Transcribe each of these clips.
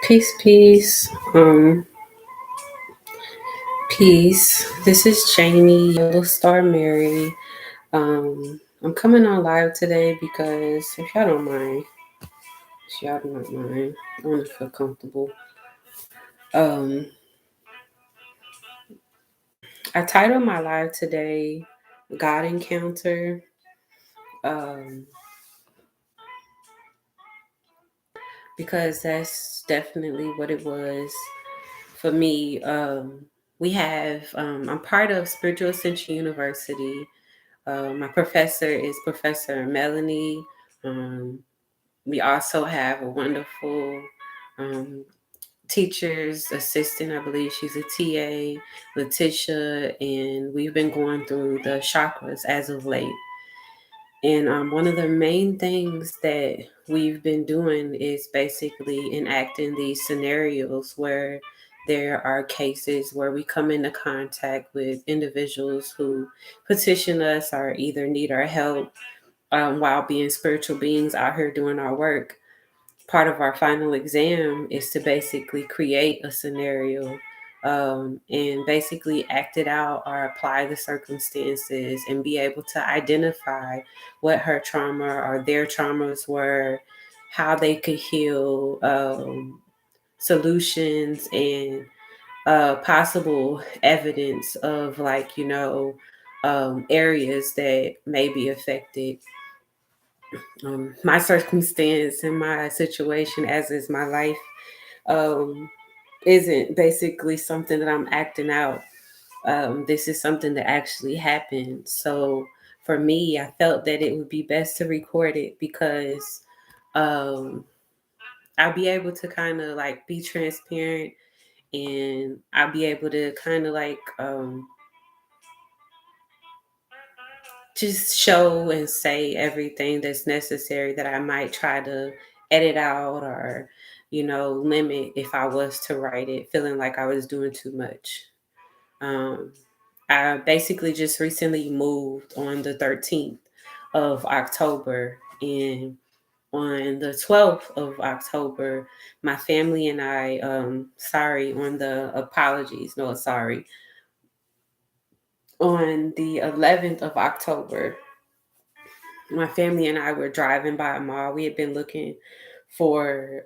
Peace, peace, peace. This is Jamie, Yellow Star Mary. I'm coming on live today because if y'all do not mind, I want to feel comfortable. Um, I titled my live today God Encounter. Um, because that's definitely what it was for me. I'm part of Spiritual Ascension University. My professor is Professor Melanie. Um, we also have a wonderful um, teacher's assistant. I believe she's a TA, Letitia, and we've been going through the chakras as of late. And one of the main things that we've been doing is basically enacting these scenarios where there are cases where we come into contact with individuals who petition us or either need our help while being spiritual beings out here doing our work. Part of our final exam is to basically create a scenario and basically act it out or apply the circumstances and be able to identify what her trauma or their traumas were, how they could heal, solutions, and possible evidence of, areas that may be affected. My circumstance and my situation, as is my life, um, isn't basically something that I'm acting out. This is something that actually happened. So for me, I felt that it would be best to record it because um, I'll be able to kind of like be transparent, and I'll be able to kind of just show and say everything that's necessary that I might try to edit out or, limit if I was to write it, feeling like I was doing too much. Um, I basically just recently moved on the 13th of October, and on the 12th of October, my family and I, sorry on the apologies, no, sorry. On the 11th of October, my family and I were driving by a mall. We had been looking for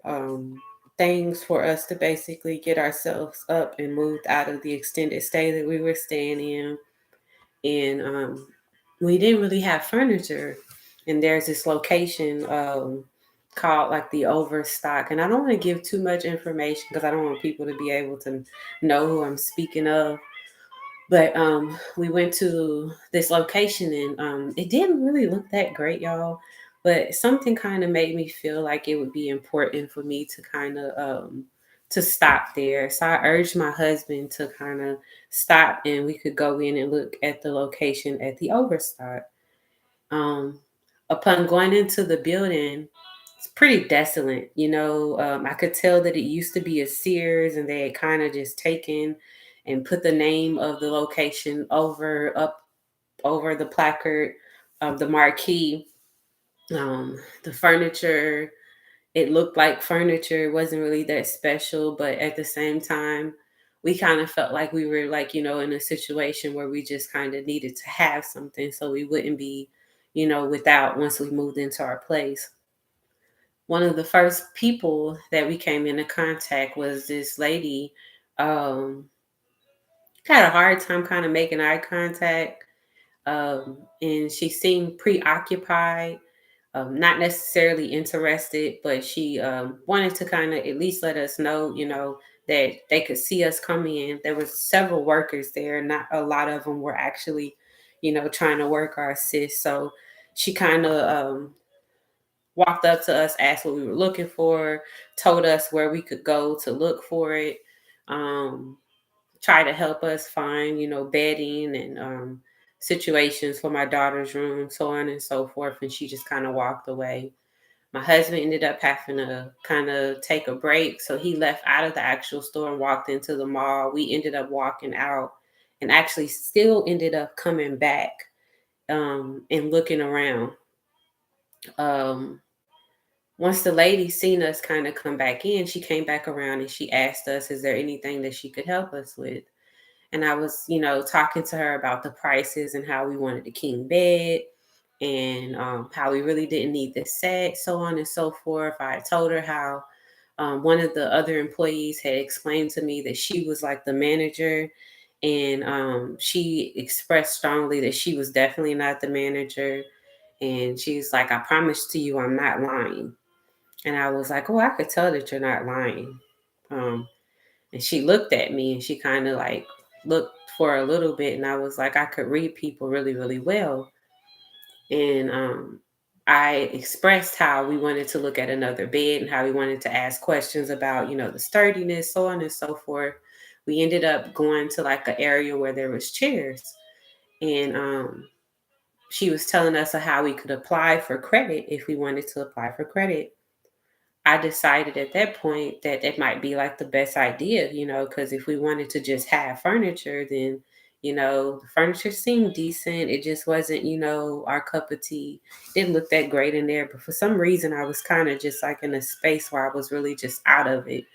things for us to basically get ourselves up and moved out of the extended stay that we were staying in. And we didn't really have furniture. And there's this location called like the Overstock. And I don't want to give too much information because I don't want people to be able to know who I'm speaking of. But we went to this location, and it didn't really look that great, y'all. But something kind of made me feel like it would be important for me to kind of to stop there. So I urged my husband to kind of stop, and we could go in and look at the location at the Overstock. Um, Upon going into the building, it's pretty desolate. I could tell that it used to be a Sears, and they had kind of just taken and put the name of the location over the placard of the marquee. The furniture, it looked like furniture. It wasn't really that special, but at the same time, we kind of felt like we were like, in a situation where we just kind of needed to have something so we wouldn't be, without once we moved into our place. One of the first people that we came into contact was this lady. Um, Had a hard time kind of making eye contact, and she seemed preoccupied, not necessarily interested, but she wanted to kind of at least let us know, that they could see us come in. There was several workers there. Not a lot of them were actually, trying to work or assist. So she kind of walked up to us, asked what we were looking for, told us where we could go to look for it, um, try to help us find, bedding and situations for my daughter's room, so on and so forth. And she just kind of walked away. My husband ended up having to kind of take a break. So he left out of the actual store and walked into the mall. We ended up walking out and actually still ended up coming back and looking around. Um, Once the lady seen us kind of come back in, she came back around and she asked us, is there anything that she could help us with? And I was, talking to her about the prices and how we wanted the king bed, and how we really didn't need this set, so on and so forth. I told her how one of the other employees had explained to me that she was like the manager, and she expressed strongly that she was definitely not the manager. And she's like, I promise to you, I'm not lying. And I was like, oh, I could tell that you're not lying. Um, and she looked at me and she kind of like looked for a little bit. And I was like, I could read people really, really well. And I expressed how we wanted to look at another bed and how we wanted to ask questions about, the sturdiness, so on and so forth. We ended up going to like an area where there was chairs. And she was telling us how we could apply for credit if we wanted to apply for credit. I decided at that point that it might be like the best idea, because if we wanted to just have furniture, then, the furniture seemed decent. It just wasn't, our cup of tea. It didn't look that great in there. But for some reason, I was kind of just like in a space where I was really just out of it.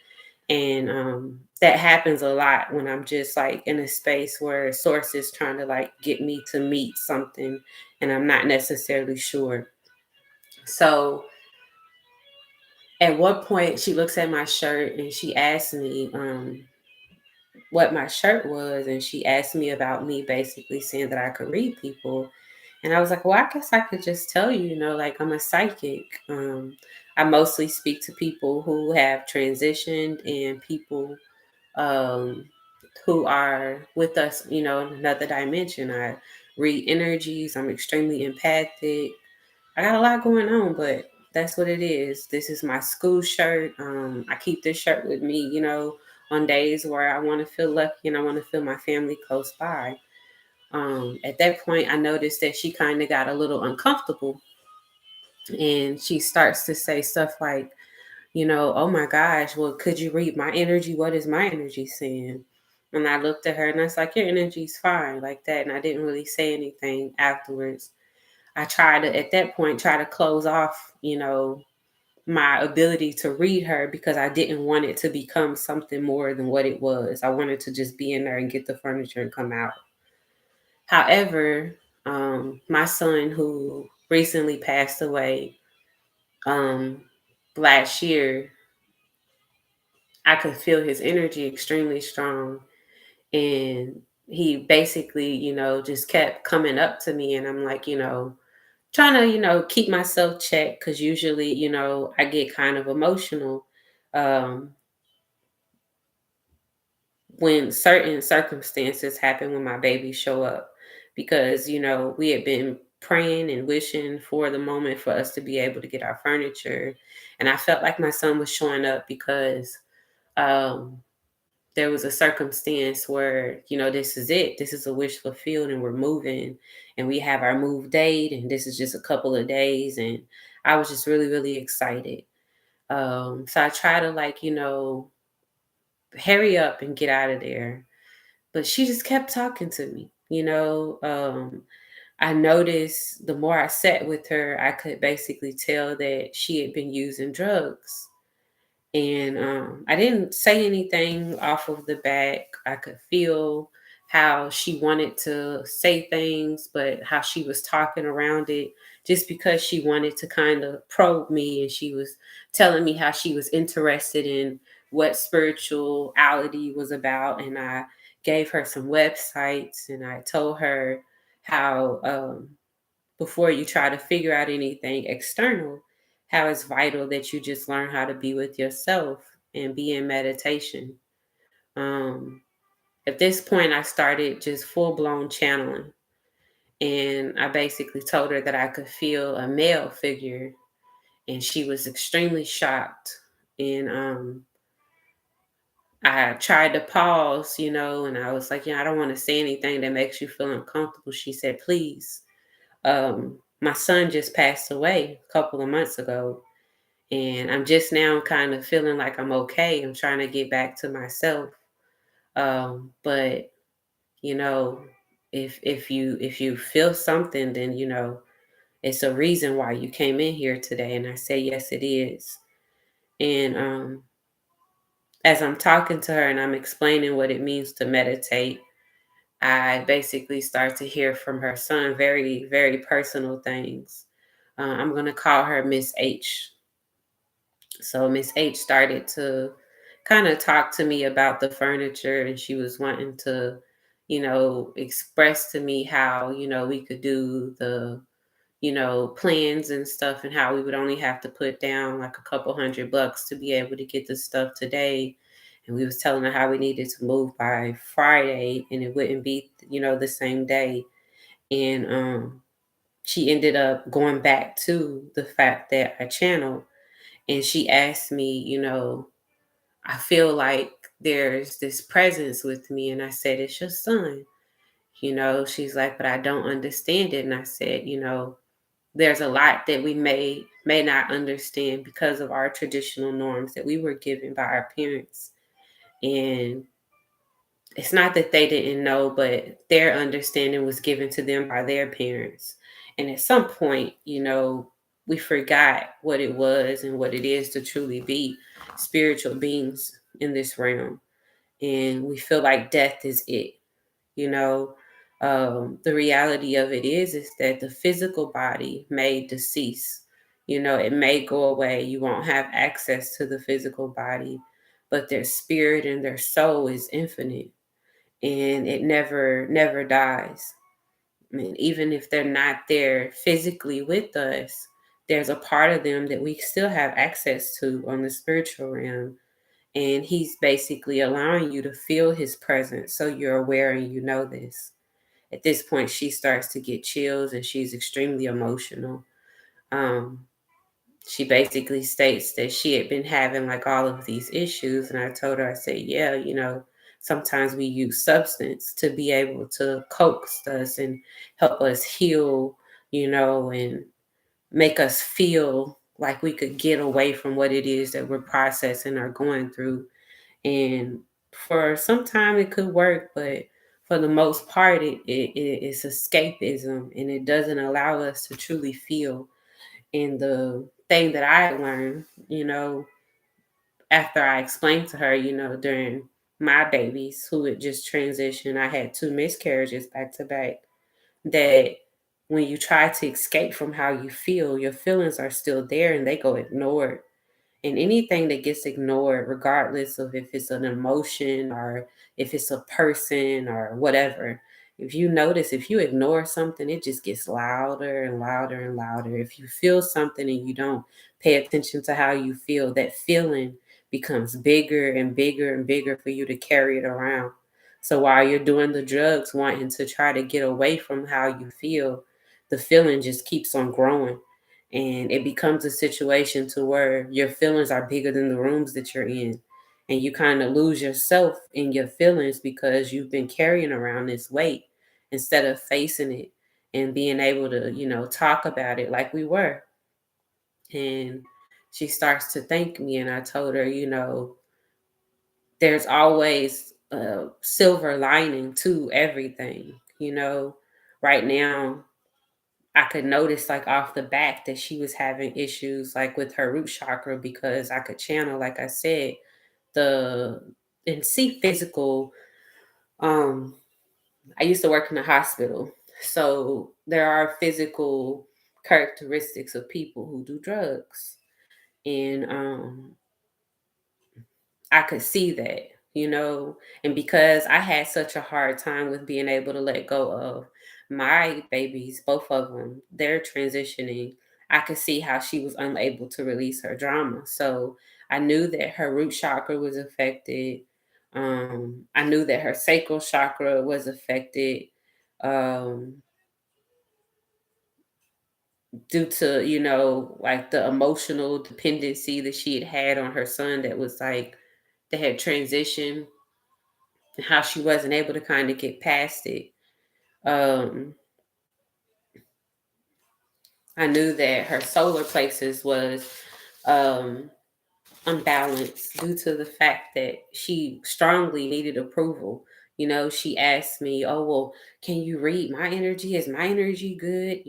And that happens a lot when I'm just like in a space where source is trying to like get me to meet something and I'm not necessarily sure. So, at what point she looks at my shirt and she asked me what my shirt was, and she asked me about me basically saying that I could read people. And I was like, well, I guess I could just tell you, like I'm a psychic. I mostly speak to people who have transitioned and people um, who are with us, in another dimension. I read energies. I'm extremely empathic. I got a lot going on, but that's what it is. This is my school shirt. I keep this shirt with me, on days where I want to feel lucky and I want to feel my family close by. At that point, I noticed that she kind of got a little uncomfortable, and she starts to say stuff like, oh my gosh, well, could you read my energy? What is my energy saying? And I looked at her and I was like, your energy's fine, like that. And I didn't really say anything afterwards. I tried to, at that point, try to close off, my ability to read her because I didn't want it to become something more than what it was. I wanted to just be in there and get the furniture and come out. However, my son, who recently passed away um, last year, I could feel his energy extremely strong. And he basically, just kept coming up to me. And I'm like, trying to, keep myself checked because usually, I get kind of emotional um, when certain circumstances happen when my babies show up. Because, we had been praying and wishing for the moment for us to be able to get our furniture. And I felt like my son was showing up because um, there was a circumstance where, this is it. This is a wish fulfilled and we're moving and we have our move date and this is just a couple of days. And I was just really, really excited. So I try to like, hurry up and get out of there. But she just kept talking to me, I noticed the more I sat with her, I could basically tell that she had been using drugs. And I didn't say anything off of the back. I could feel how she wanted to say things, but how she was talking around it just because she wanted to kind of probe me. And she was telling me how she was interested in what spirituality was about. And I gave her some websites and I told her how before you try to figure out anything external, how it's vital that you just learn how to be with yourself and be in meditation. Um, at this point, I started just full blown channeling. And I basically told her that I could feel a male figure. And she was extremely shocked. And I tried to pause, and I was like, I don't want to say anything that makes you feel uncomfortable. She said, please. My son just passed away a couple of months ago, and I'm just now kind of feeling like I'm okay. I'm trying to get back to myself. But you know, if you feel something, then it's a reason why you came in here today. And I said, yes, it is. And as I'm talking to her and I'm explaining what it means to meditate, I basically start to hear from her son very, very personal things. I'm going to call her Miss H. So Miss H started to kind of talk to me about the furniture, and she was wanting to, express to me how, we could do the, plans and stuff, and how we would only have to put down like a couple $100 to be able to get the stuff today. And we was telling her how we needed to move by Friday and it wouldn't be, the same day. And she ended up going back to the fact that I channeled, and she asked me, I feel like there's this presence with me. And I said, it's your son. She's like, but I don't understand it. And I said, there's a lot that we may not understand because of our traditional norms that we were given by our parents. And it's not that they didn't know, but their understanding was given to them by their parents. And at some point, we forgot what it was and what it is to truly be spiritual beings in this realm. And we feel like death is it. you know the reality of it is that the physical body may decease. It may go away. You won't have access to the physical body, but their spirit and their soul is infinite, and it never dies. I mean, even if they're not there physically with us, there's a part of them that we still have access to on the spiritual realm. And he's basically allowing you to feel his presence so you're aware and you know this. At this point, she starts to get chills and she's extremely emotional. Um, she basically states that she had been having like all of these issues. And I told her, I said, yeah, sometimes we use substance to be able to coax us and help us heal, and make us feel like we could get away from what it is that we're processing or going through. And for some time it could work, but for the most part, it's escapism, and it doesn't allow us to truly feel. And the thing that I learned, after I explained to her, during my babies who had just transitioned, I had 2 miscarriages back to back, that when you try to escape from how you feel, your feelings are still there and they go ignored. And anything that gets ignored, regardless of if it's an emotion or if it's a person or whatever, if you notice, if you ignore something, it just gets louder and louder and louder. If you feel something and you don't pay attention to how you feel, that feeling becomes bigger and bigger and bigger for you to carry it around. So while you're doing the drugs, wanting to try to get away from how you feel, the feeling just keeps on growing, and it becomes a situation to where your feelings are bigger than the rooms that you're in, and you kind of lose yourself in your feelings because you've been carrying around this weight instead of facing it and being able to talk about it like we were. And she starts to thank me, and I told her, there's always a silver lining to everything. Right now I could notice like off the back that she was having issues like with her root chakra, because I could channel, like I said, the and see physical. Um, I used to work in a hospital, so there are physical characteristics of people who do drugs, and I could see that, and because I had such a hard time with being able to let go of my babies, both of them, they're transitioning. I could see how she was unable to release her drama. So I knew that her root chakra was affected. I knew that her sacral chakra was affected, um, due to, like the emotional dependency that she had on her son that was like, that had transitioned, and how she wasn't able to kind of get past it. Um, I knew that her solar plexus was um, unbalanced due to the fact that she strongly needed approval. She asked me, "Oh, well, can you read my energy? Is my energy good?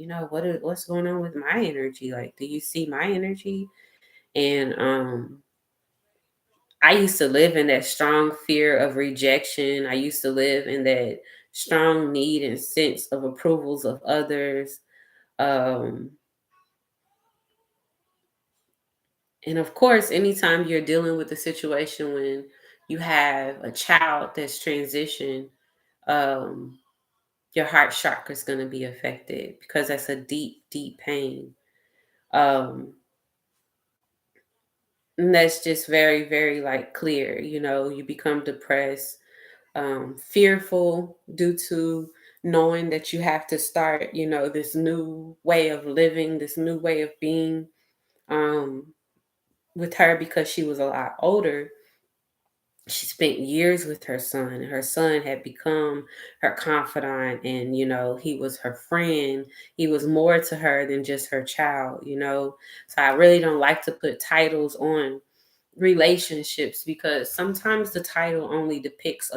What's going on with my energy? Like, do you see my energy?" And I used to live in that strong fear of rejection. I used to live in that strong need and sense of approvals of others. Um, and of course, anytime you're dealing with a situation when you have a child that's transitioned, um, your heart chakra is going to be affected because that's a deep, deep pain. Um, and that's just very, very like clear. You become depressed, fearful due to knowing that you have to start, this new way of living, this new way of being. With her, because she was a lot older, she spent years with her son, and her son had become her confidant, and he was her friend. He was more to her than just her child. So I really don't like to put titles on relationships, because sometimes the title only depicts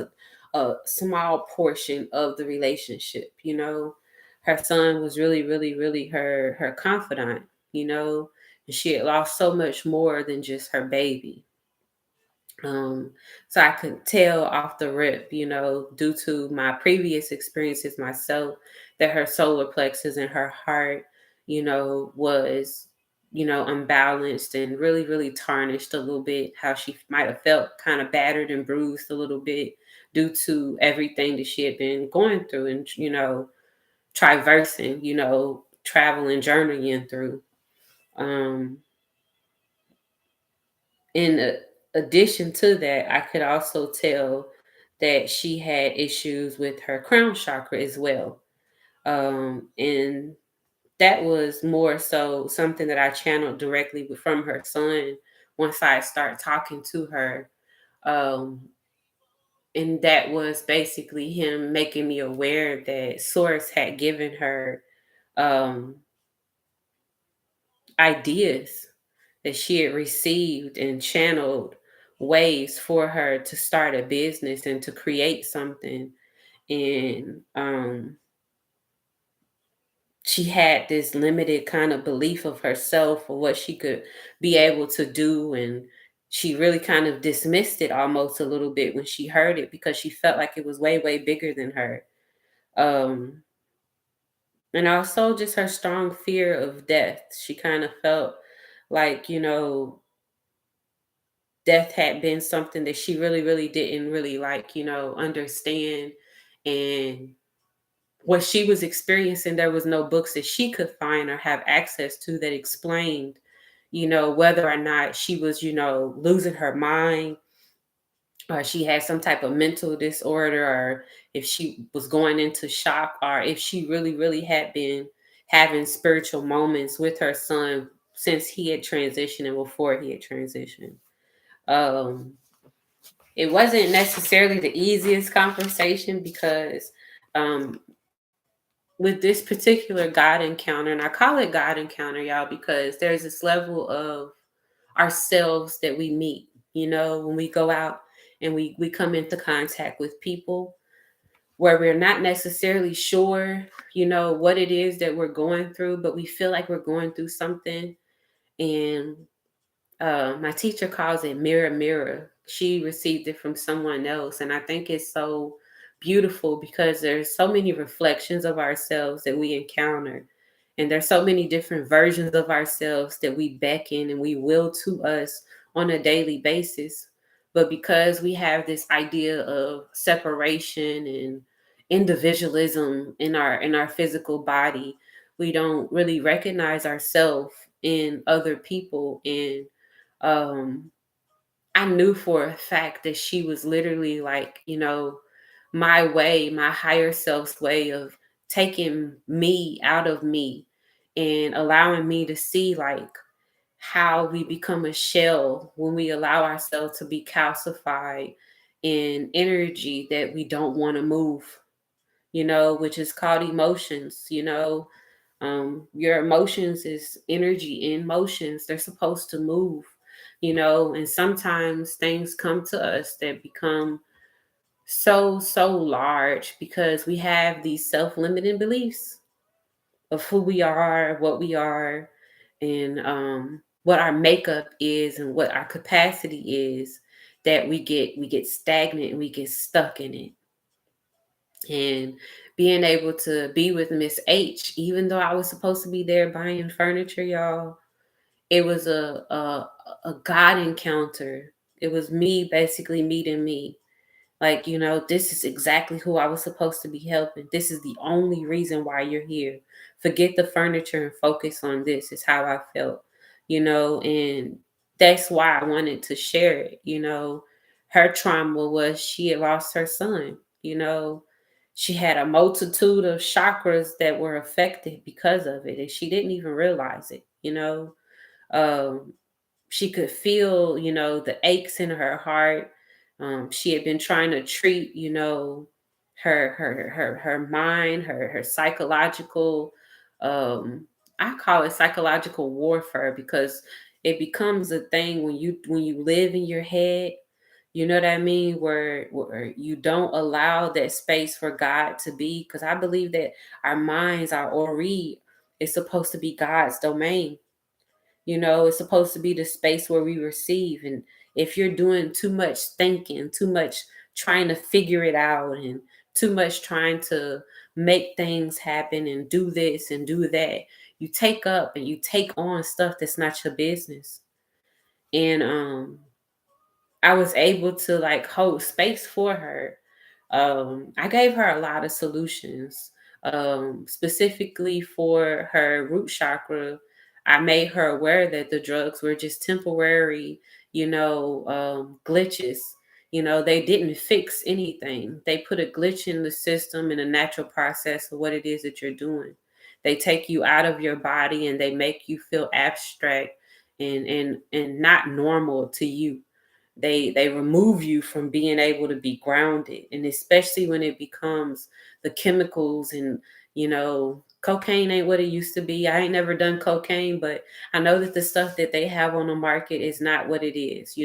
a small portion of the relationship. Her son was really, really, really her confidant, and she had lost so much more than just her baby. um, so I could tell off the rip, due to my previous experiences myself, that her solar plexus and her heart, was, unbalanced and really, really tarnished a little bit. How she might have felt kind of battered and bruised a little bit due to everything that she had been going through and, traversing, traveling, journeying through. Um, in addition to that, I could also tell that she had issues with her crown chakra as well. And that was more so something that I channeled directly from her son once I start talking to her. Um, and that was basically him making me aware that Source had given her um, ideas that she had received and channeled ways for her to start a business and to create something. And she had this limited kind of belief of herself or what she could be able to do. And she really kind of dismissed it almost a little bit when she heard it, because she felt like it was way, way bigger than her. Um, and also just her strong fear of death. She kind of felt like, death had been something that she really, really didn't really like, understand. And what she was experiencing, there was no books that she could find or have access to that explained, whether or not she was, losing her mind, or she had some type of mental disorder, or if she was going into shock, or if she really, really had been having spiritual moments with her son since he had transitioned and before he had transitioned. Um, it wasn't necessarily the easiest conversation, because um, with this particular God encounter, and I call it God encounter, y'all, because there's this level of ourselves that we meet, when we go out and we come into contact with people where we're not necessarily sure, what it is that we're going through, but we feel like we're going through something. And my teacher calls it mirror, mirror. She received it from someone else. And I think it's so beautiful, because there's so many reflections of ourselves that we encounter. And there's so many different versions of ourselves that we beckon and we will to us on a daily basis. But because we have this idea of separation and individualism in our physical body, we don't really recognize ourselves in other people. And um I knew for a fact that she was literally like, my way, my higher self's way of taking me out of me and allowing me to see like how we become a shell when we allow ourselves to be calcified in energy that we don't want to move, which is called emotions. Your emotions is energy in motions. They're supposed to move, and sometimes things come to us that become so large because we have these self-limiting beliefs of who we are, and what our makeup is and what our capacity is, that we get stagnant and we get stuck in it. And being able to be with Miss H, even though I was supposed to be there buying furniture, y'all, it was a God encounter. It was me basically meeting me. Like, this is exactly who I was supposed to be helping. This is the only reason why you're here. Forget the furniture and focus on this, is how I felt, and that's why I wanted to share it. Her trauma was she had lost her son, she had a multitude of chakras that were affected because of it, and she didn't even realize it. Um, she could feel, the aches in her heart. She had been trying to treat, her mind, her psychological, um, I call it psychological warfare, because it becomes a thing when you live in your head. You know what I mean? Where you don't allow that space for God to be, because I believe that our minds, our ori, is supposed to be God's domain. It's supposed to be the space where we receive. And if you're doing too much thinking, too much trying to figure it out, and too much trying to make things happen and do this and do that, you take up and you take on stuff that's not your business. And I was able to like hold space for her. I gave her a lot of solutions, specifically for her root chakra. I made her aware that the drugs were just temporary, glitches. They didn't fix anything. They put a glitch in the system, in a natural process of what it is that you're doing. They take you out of your body and they make you feel abstract and not normal to you. They remove you from being able to be grounded, and especially when it becomes the chemicals. And cocaine ain't what it used to be. I ain't never done cocaine, but I know that the stuff that they have on the market is not what it is.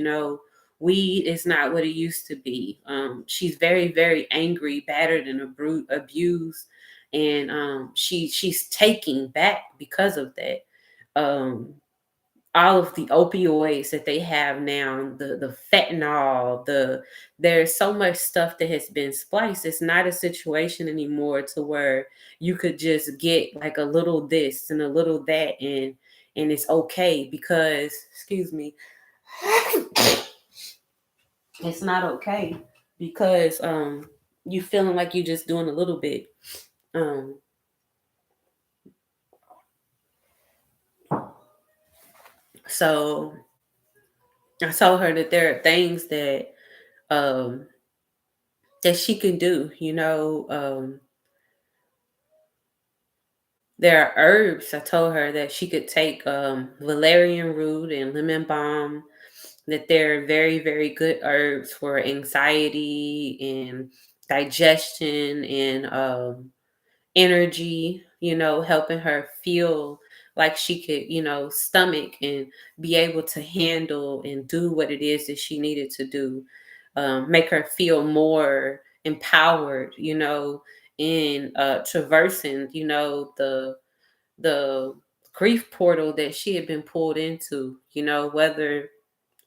Weed is not what it used to be. She's very, very angry, battered, and abused, and she's taking back because of that. All of the opioids that they have now, the fentanyl, there's so much stuff that has been spliced. It's not a situation anymore to where you could just get like a little this and a little that, and it's okay, because, excuse me, it's not okay, because you feeling like you just doing a little bit. Um so I told her that there are things um that she can do. There are herbs. I told her that she could take valerian root and lemon balm, that they're very, very good herbs for anxiety and digestion and energy, helping her feel like she could, stomach and be able to handle and do what it is that she needed to do. Make her feel more empowered, in traversing, the grief portal that she had been pulled into, whether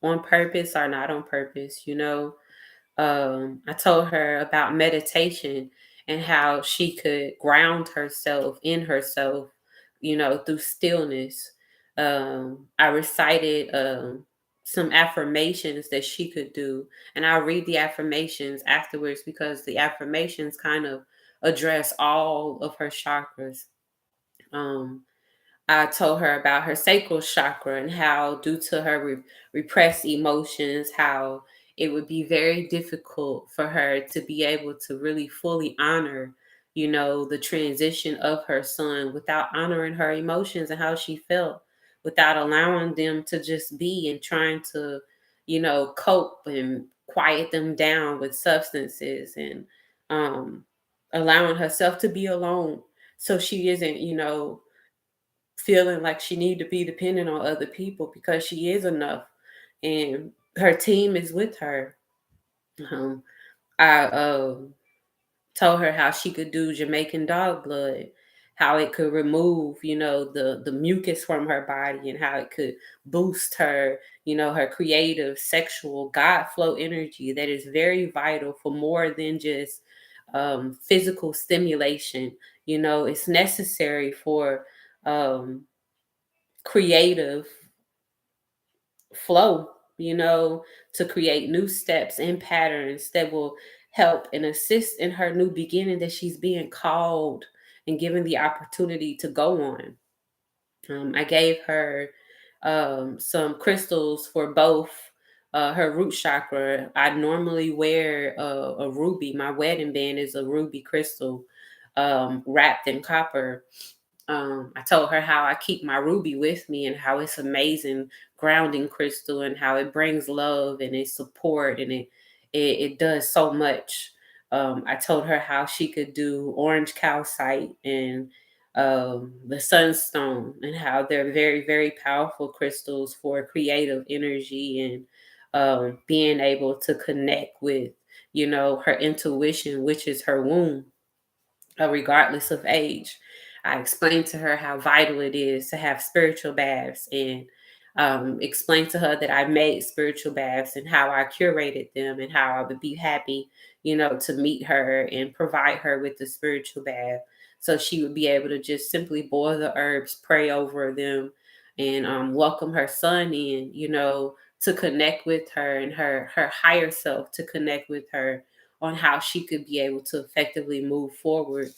on purpose or not on purpose. I told her about meditation and how she could ground herself in herself, through stillness. I recited some affirmations that she could do, and I'll read the affirmations afterwards, because the affirmations kind of address all of her chakras. Um, I told her about her sacral chakra and how, due to her repressed emotions, how it would be very difficult for her to be able to really fully honor, the transition of her son, without honoring her emotions and how she felt, without allowing them to just be, and trying to, cope and quiet them down with substances, and um, allowing herself to be alone, so she isn't, feeling like she need to be dependent on other people, because she is enough and her team is with her. Um, I told her how she could do Jamaican dog blood, how it could remove, the mucus from her body, and how it could boost her, her creative, sexual, God flow energy that is very vital for more than just physical stimulation. It's necessary for um, creative flow, to create new steps and patterns that will help and assist in her new beginning that she's being called and given the opportunity to go on. I gave her some crystals for both her root chakra. I normally wear a ruby. My wedding band is a ruby crystal wrapped in copper. I told her how I keep my ruby with me and how it's amazing grounding crystal and how it brings love and it support and it does so much. I told her how she could do orange calcite and the sunstone and how they're very, very powerful crystals for creative energy and being able to connect with, her intuition, which is her womb, regardless of age. I explained to her how vital it is to have spiritual baths and explained to her that I made spiritual baths and how I curated them and how I would be happy, to meet her and provide her with the spiritual bath. So she would be able to just simply boil the herbs, pray over them, and welcome her son in, to connect with her and her higher self, to connect with her on how she could be able to effectively move forward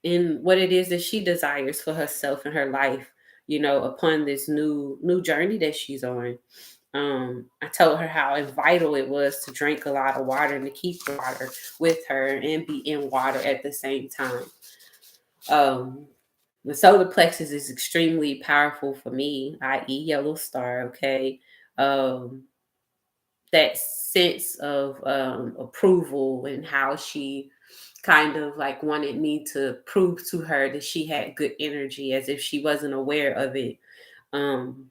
in what it is that she desires for herself and her life, upon this new journey that she's on. I told her how vital it was to drink a lot of water and to keep water with her and be in water at the same time. Um, the solar plexus is extremely powerful for me, i.e., yellow star. Okay. Um, that sense of approval and how she kind of like wanted me to prove to her that she had good energy as if she wasn't aware of it. Um,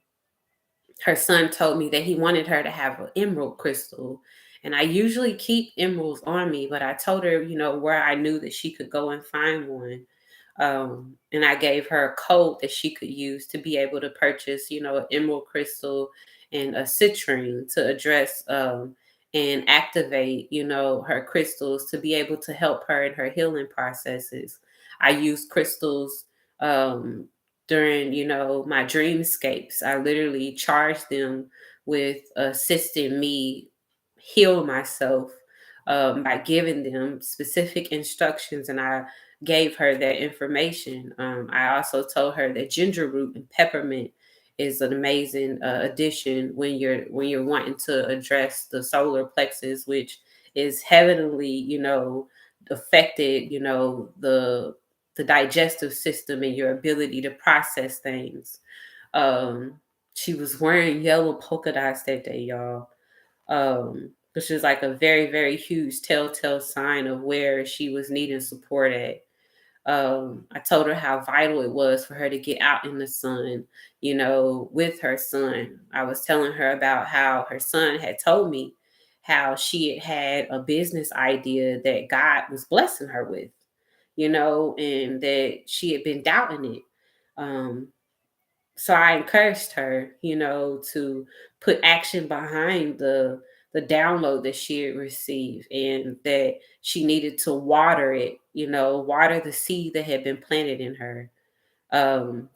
Her son told me that he wanted her to have an emerald crystal. And I usually keep emeralds on me, but I told her, where I knew that she could go and find one. And I gave her a code that she could use to be able to purchase, an emerald crystal and a citrine to address and activate, her crystals to be able to help her in her healing processes. I use crystals during, my dreamscapes. I literally charge them with assisting me heal myself by giving them specific instructions, and I gave her that information. I also told her that ginger root and peppermint is an amazing addition when you're wanting to address the solar plexus, which is heavily, affected, the digestive system and your ability to process things. She was wearing yellow polka dots that day, y'all, which is like a very, very huge telltale sign of where she was needing support at. I told her how vital it was for her to get out in the sun, with her son. I was telling her about how her son had told me how she had a business idea that God was blessing her with, and that she had been doubting it. Um, so I encouraged her, to put action behind the download that she had received and that she needed to water it, water the seed that had been planted in her. Um,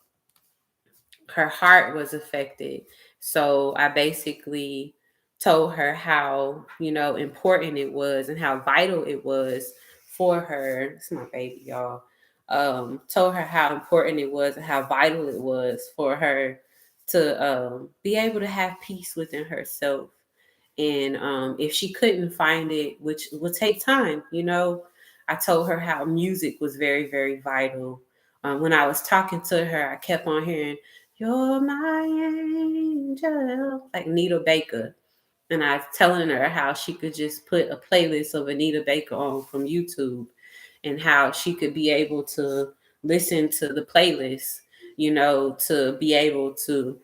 Her heart was affected. So I basically told her how, important it was and how vital it was for her. It's my baby, y'all. Told her how important it was and how vital it was for her to be able to have peace within herself. And if she couldn't find it, which would take time, I told her how music was very, very vital. When I was talking to her, I kept on hearing, "You're my angel," like Nita Baker. And I was telling her how she could just put a playlist of Anita Baker on from YouTube and how she could be able to listen to the playlist, to be able to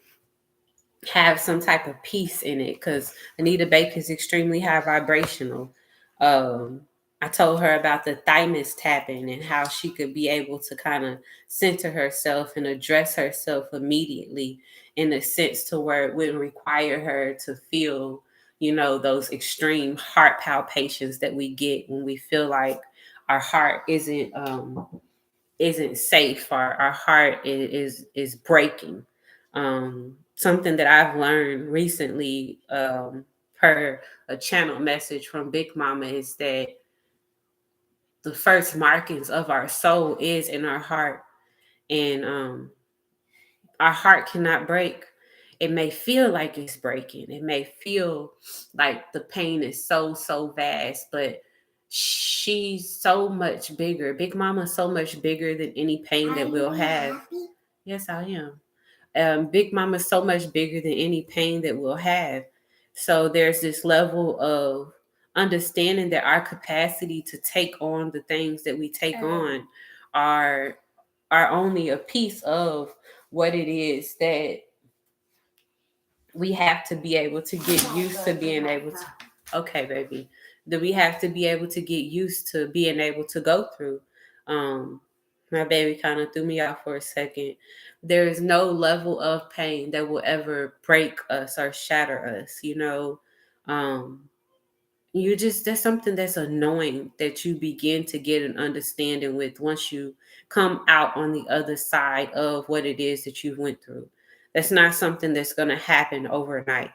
have some type of peace in it because Anita Baker is extremely high vibrational. I told her about the thymus tapping and how she could be able to kind of center herself and address herself immediately, in a sense to where it wouldn't require her to feel, those extreme heart palpitations that we get when we feel like our heart isn't safe. Our heart is breaking. Something that I've learned recently, per a channel message from Big Mama, is that the first markings of our soul is in our heart, and our heart cannot break. It may feel like it's breaking. It may feel like the pain is so vast, but she's so much bigger. Big Mama's so much bigger than any pain that we'll have. Yes, I am. Big Mama's so much bigger than any pain that we'll have. So there's this level of understanding that our capacity to take on the things that we take on are only a piece of what it is that we have to be able to get used to being able to. Okay, baby. That we have to be able to get used to being able to go through. Um, my baby kind of threw me off for a second. There is no level of pain that will ever break us or shatter us, Um, you just, that's something that's annoying that you begin to get an understanding with once you come out on the other side of what it is that you went through. That's not something that's going to happen overnight.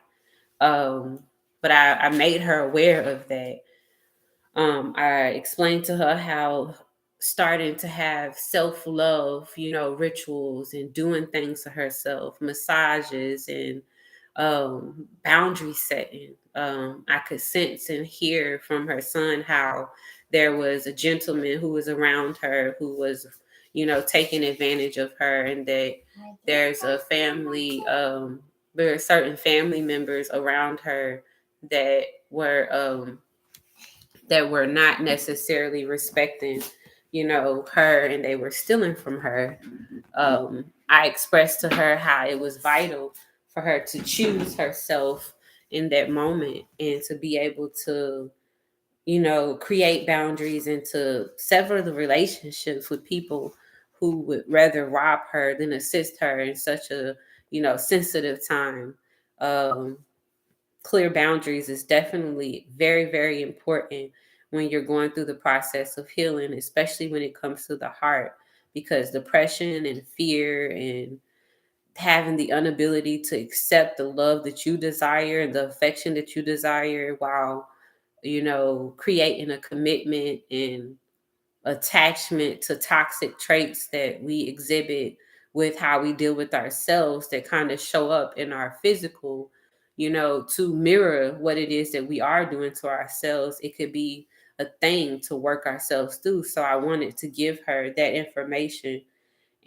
um but I made her aware of that. I explained to her how starting to have self-love, rituals and doing things to herself, massages and boundary setting. I could sense and hear from her son how there was a gentleman who was around her who was, taking advantage of her, and that there's a family, there are certain family members around her that were not necessarily respecting, her, and they were stealing from her. I expressed to her how it was vital for her to choose herself in that moment and to be able to, create boundaries and to sever the relationships with people who would rather rob her than assist her in such a, sensitive time. Um, Clear boundaries is definitely very, very important when you're going through the process of healing, especially when it comes to the heart, because depression and fear and having the inability to accept the love that you desire and the affection that you desire while, creating a commitment and attachment to toxic traits that we exhibit with how we deal with ourselves that kind of show up in our physical, to mirror what it is that we are doing to ourselves. It could be a thing to work ourselves through. So I wanted to give her that information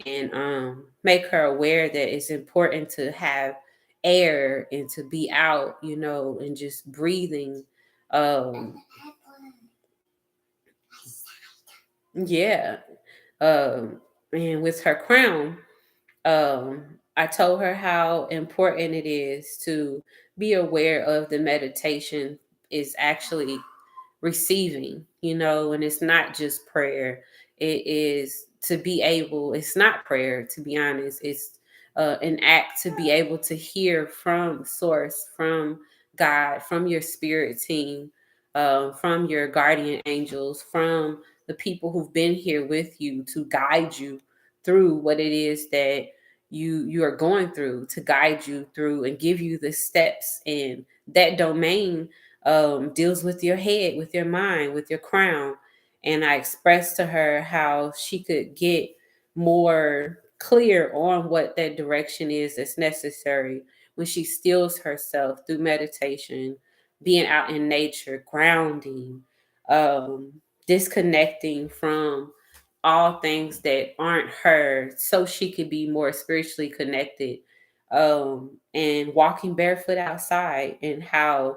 and make her aware that it's important to have air and to be out, and just breathing. Um, yeah. And with her crown, I told her how important it is to be aware of the meditation is actually receiving, and it's not just prayer. It is to be able, it's not prayer, to be honest. It's an act to be able to hear from source, from God, from your spirit team, from your guardian angels, from the people who've been here with you to guide you through what it is that you are going through, to guide you through and give you the steps. And that domain deals with your head, with your mind, with your crown. And I expressed to her how she could get more clear on what that direction is that's necessary when she stills herself through meditation, being out in nature, grounding, disconnecting from all things that aren't her so she could be more spiritually connected, and walking barefoot outside, and how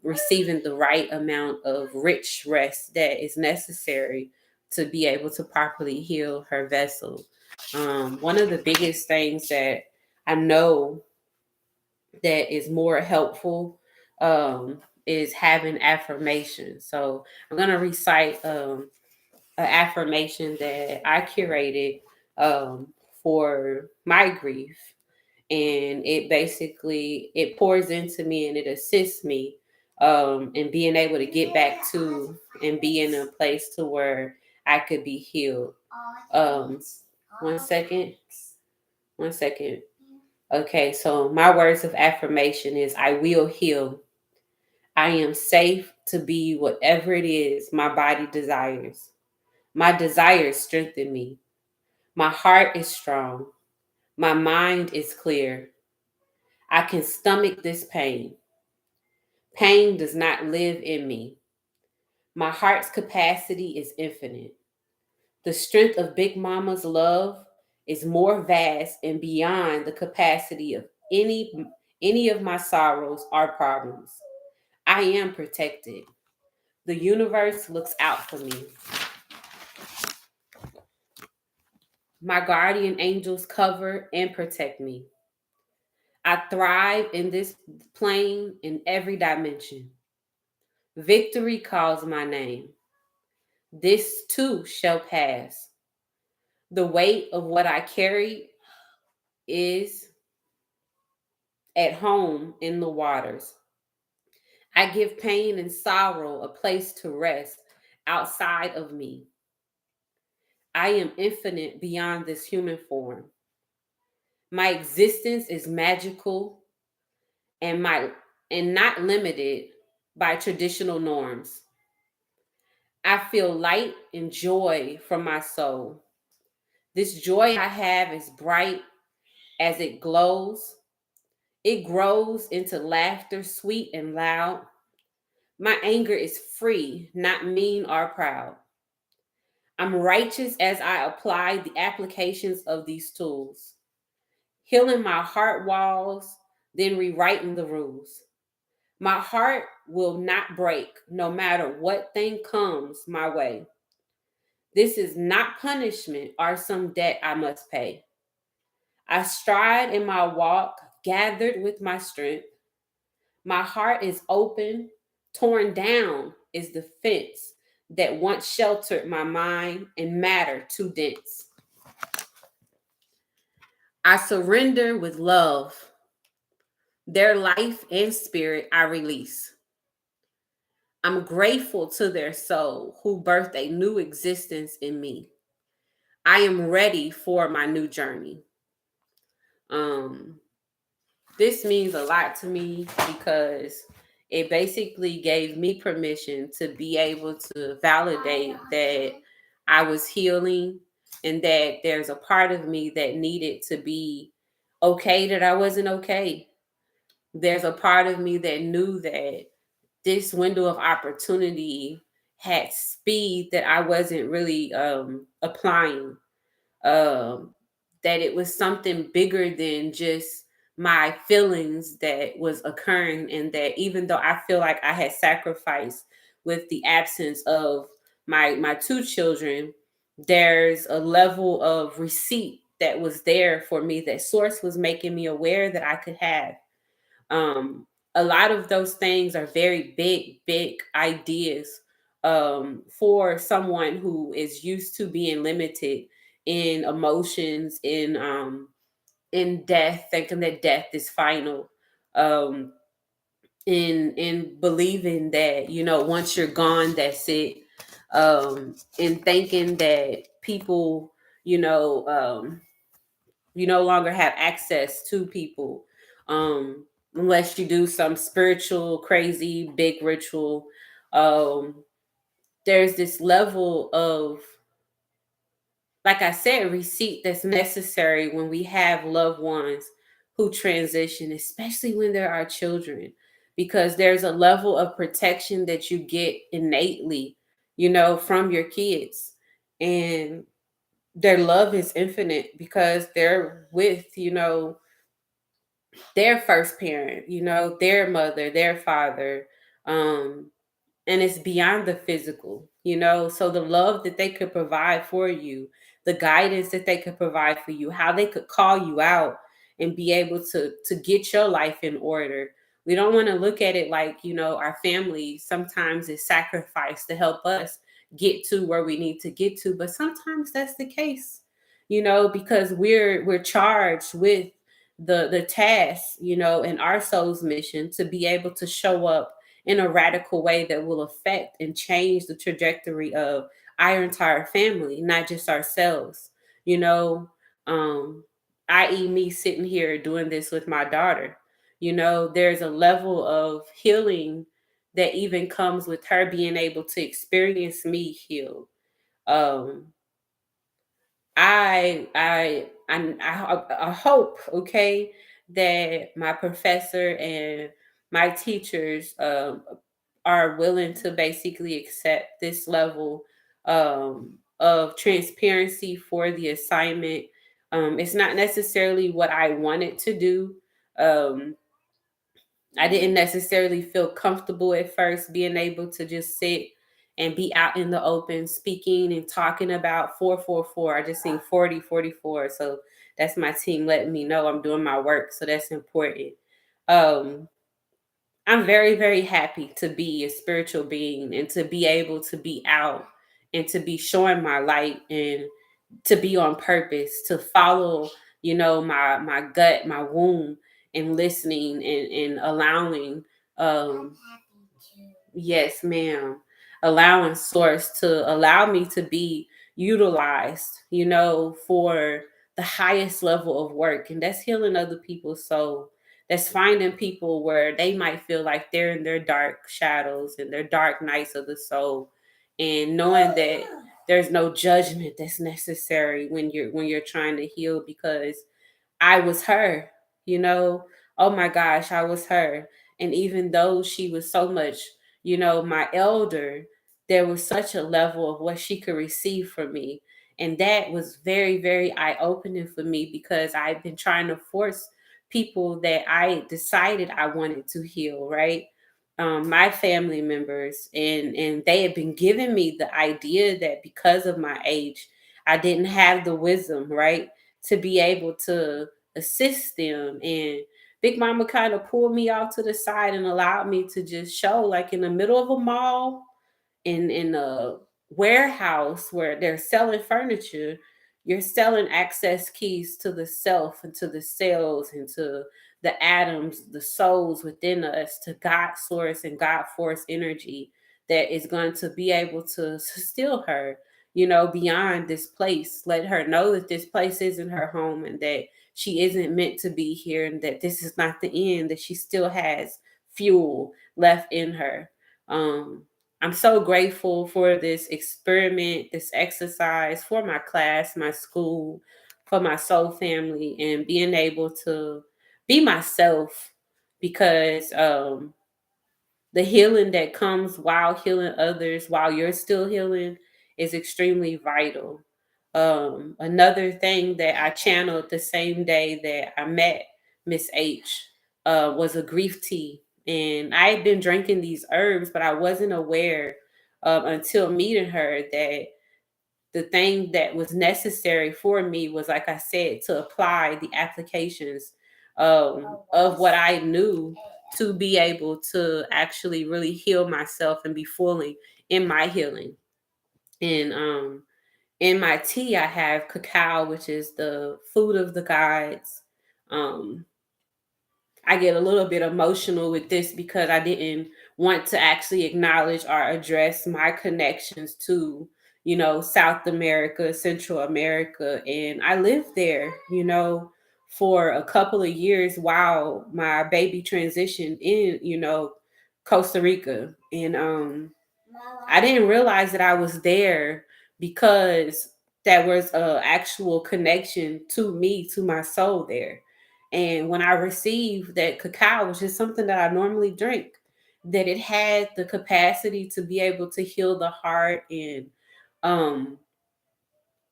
receiving the right amount of rich rest that is necessary to be able to properly heal her vessel. One of the biggest things that I know that is more helpful, is having affirmation. So I'm gonna recite an affirmation that I curated for my grief, and it pours into me and it assists me in being able to get back to and be in a place to where I could be healed. Um, one second, one second. Okay, so my words of affirmation is I will heal. I am safe to be whatever it is my body desires. My desires strengthen me. My heart is strong. My mind is clear. I can stomach this pain. Pain does not live in me. My heart's capacity is infinite. The strength of Big Mama's love is more vast and beyond the capacity of any of my sorrows or problems. I am protected. The universe looks out for me. My guardian angels cover and protect me. I thrive in this plane in every dimension. Victory calls my name. This too shall pass. The weight of what I carry is at home in the waters. I give pain and sorrow a place to rest outside of me. I am infinite beyond this human form. My existence is magical and not limited by traditional norms. I feel light and joy from my soul. This joy I have is bright as it glows. It grows into laughter, sweet and loud. My anger is free, not mean or proud. I'm righteous as I apply the applications of these tools, healing my heart walls, then rewriting the rules. My heart will not break no matter what thing comes my way. This is not punishment or some debt I must pay. I stride in my walk, gathered with my strength. My heart is open, torn down is the fence that once sheltered my mind and matter too dense. I surrender with love. Their life and spirit I release. I'm grateful to their soul who birthed a new existence in me. I am ready for my new journey. Um, this means a lot to me because it basically gave me permission to be able to validate that I was healing and that there's a part of me that needed to be okay that I wasn't okay. There's a part of me that knew that this window of opportunity had speed that I wasn't really applying. Um, that it was something bigger than just my feelings that was occurring, and that even though I feel like I had sacrificed with the absence of my two children, there's a level of receipt that was there for me that source was making me aware that I could have. um, a lot of those things are very big ideas for someone who is used to being limited in emotions, in death, thinking that death is final, um, in believing that once you're gone, that's it, in thinking that people, you know, you no longer have access to people unless you do some spiritual, crazy, big ritual. Um, there's this level of, like I said, receipt that's necessary when we have loved ones who transition, especially when there are children, because there's a level of protection that you get innately, from your kids. And their love is infinite because they're with, their first parent, their mother, their father. Um, and it's beyond the physical, so the love that they could provide for you, the guidance that they could provide for you, how they could call you out and be able to get your life in order We don't want to look at it like, our family sometimes is sacrificed to help us get to where we need to get to, but sometimes that's the case, because we're charged with the task, in our soul's mission to be able to show up in a radical way that will affect and change the trajectory of our entire family, not just ourselves, you know, um, i.e., me sitting here doing this with my daughter. There's a level of healing that even comes with her being able to experience me heal. Um, I hope, okay, that my professor and my teachers are willing to basically accept this level of transparency for the assignment. It's not necessarily what I wanted to do. Um, I didn't necessarily feel comfortable at first being able to just sit and be out in the open speaking and talking about 444. I just seen 4044. So that's my team letting me know I'm doing my work. So that's important. Um, I'm very, very happy to be a spiritual being and to be able to be out and to be showing my light and to be on purpose, to follow, my gut, my womb, and listening and allowing, yes, ma'am, allowing source to allow me to be utilized, for the highest level of work. And that's healing other people's soul. That's finding people where they might feel like they're in their dark shadows and their dark nights of the soul. And knowing that there's no judgment that's necessary when you're trying to heal, because I was her, you know. Oh my gosh, I was her. And even though she was so much, my elder, there was such a level of what she could receive from me. And that was very, very eye opening for me, because I've been trying to force people that I decided I wanted to heal, right? My family members, and they had been giving me the idea that because of my age, I didn't have the wisdom, right, to be able to assist them. And Big Mama kind of pulled me off to the side and allowed me to just show, like in the middle of a mall, in a warehouse where they're selling furniture. You're selling access keys to the self and to the cells and to the atoms, the souls within us, to God source and God force energy that is going to be able to still her, beyond this place. Let her know that this place isn't her home and that she isn't meant to be here, and that this is not the end, that she still has fuel left in her. Um, I'm so grateful for this experiment, this exercise, for my class, my school, for my soul family, and being able to be myself, because the healing that comes while healing others, while you're still healing, is extremely vital. Another thing that I channeled the same day that I met Miss H was a grief tea. And I had been drinking these herbs, but I wasn't aware until meeting her that the thing that was necessary for me was, like I said, to apply the applications of what I knew to be able to actually really heal myself and be fully in my healing. And in my tea, I have cacao, which is the food of the gods. Um, I get a little bit emotional with this because I didn't want to actually acknowledge or address my connections to, South America, Central America. And I lived there, for a couple of years while my baby transitioned in, Costa Rica. And I didn't realize that I was there because there was a actual connection to me, to my soul there. And when I received that cacao was just something that I normally drink, that it had the capacity to be able to heal the heart, and um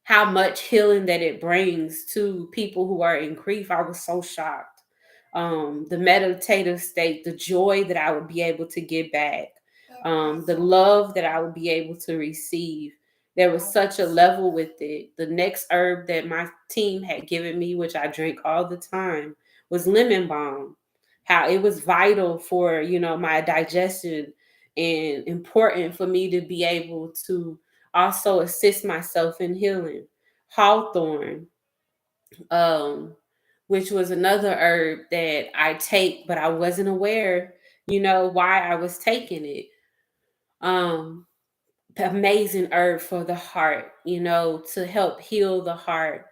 how much healing that it brings to people who are in grief. I was so shocked. The meditative state, the joy that I would be able to give back, the love that I would be able to receive. There was such a level with it. The next herb that my team had given me, which I drink all the time, was lemon balm. how it was vital for, my digestion, and important for me to be able to also assist myself in healing. Hawthorn, um, which was another herb that I take, but I wasn't aware, why I was taking it. Um, Amazing herb for the heart, to help heal the heart,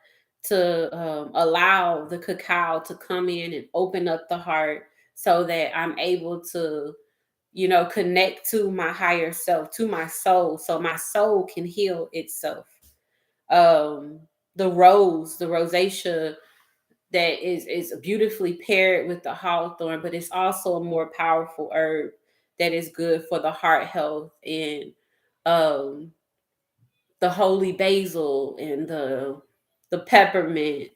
to allow the cacao to come in and open up the heart so that I'm able to, connect to my higher self, to my soul, so my soul can heal itself. Um, the rosacea, that is beautifully paired with the hawthorn, but it's also a more powerful herb that is good for the heart health. And um the holy basil, and the peppermint,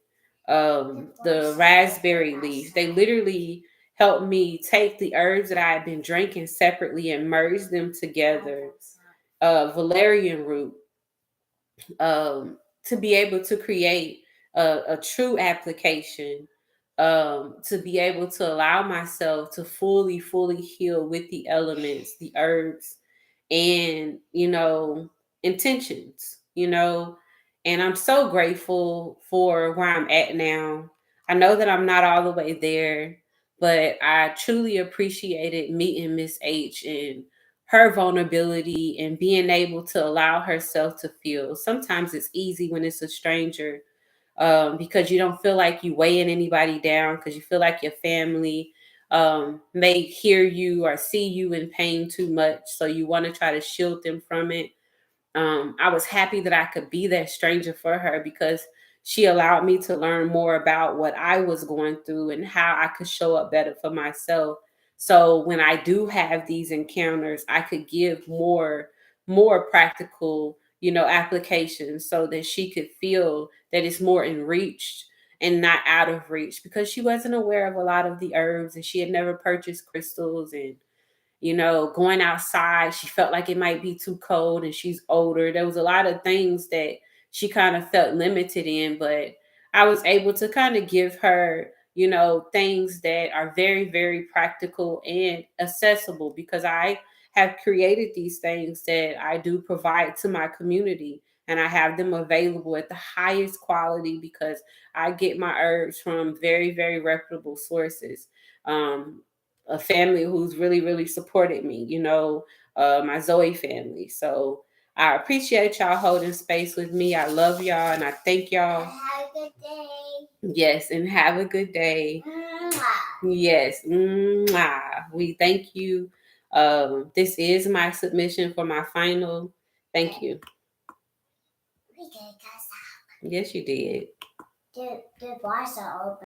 the raspberry leaf, they literally helped me take the herbs that I had been drinking separately and merge them together. Valerian root, to be able to create a true application, to be able to allow myself to fully heal with the elements, the herbs, and, intentions, and I'm so grateful for where I'm at now. I know that I'm not all the way there, but I truly appreciated meeting Miss H and her vulnerability and being able to allow herself to feel. Sometimes it's easy when it's a stranger, because you don't feel like you weighing anybody down, because you feel like your family may hear you or see you in pain too much. So you want to try to shield them from it. I was happy that I could be that stranger for her, because she allowed me to learn more about what I was going through and how I could show up better for myself. So when I do have these encounters, I could give more practical, applications, so that she could feel that it's more in reach and not out of reach, because she wasn't aware of a lot of the herbs, and she had never purchased crystals. And going outside, she felt like it might be too cold, and she's older. There was a lot of things that she kind of felt limited in, but I was able to kind of give her, things that are very, very practical and accessible, because I have created these things that I do provide to my community, and I have them available at the highest quality, because I get my herbs from very, very reputable sources. A family who's really, really supported me, my Zoe family. So I appreciate y'all holding space with me. I love y'all, and I thank y'all. Have a good day. Yes, and have a good day. Mwah. Yes. Mwah. We thank you. This is my submission for my final. Thank you. Yes, you did. The bars are open.